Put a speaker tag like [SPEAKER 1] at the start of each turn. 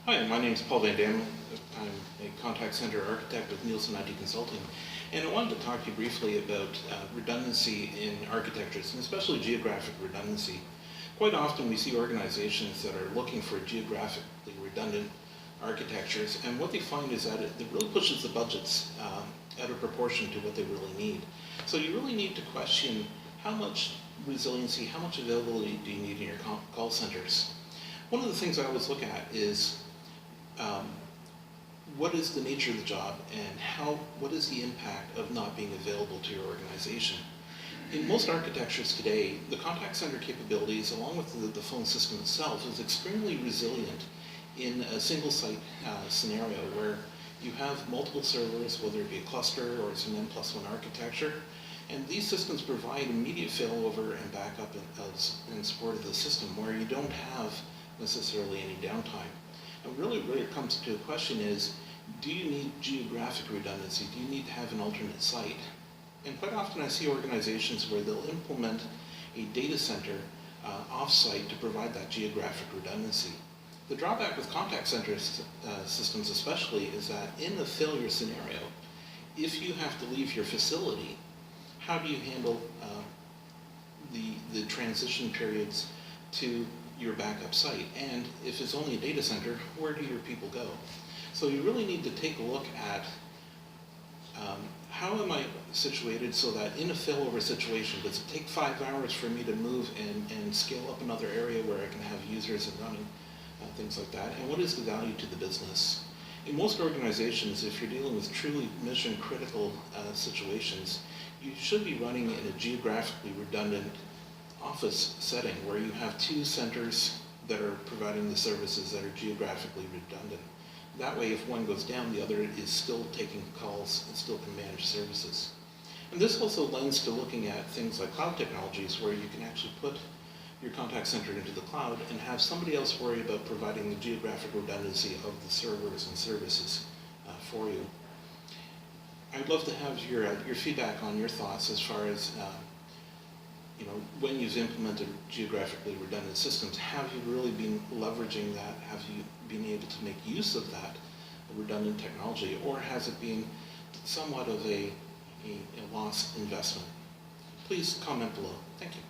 [SPEAKER 1] Hi, my name is Paul Van Dam. I'm a contact center architect with Nielsen IT Consulting. And I wanted to talk to you briefly about redundancy in architectures, and especially geographic redundancy. Quite often we see organizations that are looking for geographically redundant architectures, and what they find is that it really pushes the budgets out of proportion to what they really need. So you really need to question how much resiliency, how much availability do you need in your call centers. One of the things I always look at is what is the nature of the job and what is the impact of not being available to your organization. In most architectures today, the contact center capabilities, along with the phone system itself, is extremely resilient in a single site scenario where you have multiple servers, whether it be a cluster or it's an N+1 architecture, and these systems provide immediate failover and backup in support of the system where you don't have necessarily any downtime. And really where it comes to the question is, do you need geographic redundancy? Do you need to have an alternate site? And quite often I see organizations where they'll implement a data center off-site to provide that geographic redundancy. The drawback with contact center systems especially is that in a failure scenario, if you have to leave your facility, how do you handle the transition periods to your backup site? And if it's only a data center, where do your people go? So you really need to take a look at how am I situated so that in a failover situation, does it take 5 hours for me to move and scale up another area where I can have users and running, things like that? And what is the value to the business? In most organizations, if you're dealing with truly mission critical situations, you should be running in a geographically redundant office setting where you have 2 centers that are providing the services that are geographically redundant. That way, if one goes down, the other is still taking calls and still can manage services. And this also lends to looking at things like cloud technologies where you can actually put your contact center into the cloud and have somebody else worry about providing the geographic redundancy of the servers and services for you. I'd love to have your feedback on your thoughts as far as when you've implemented geographically redundant systems, have you really been leveraging that? Have you been able to make use of that redundant technology, or has it been somewhat of a lost investment? Please comment below. Thank you.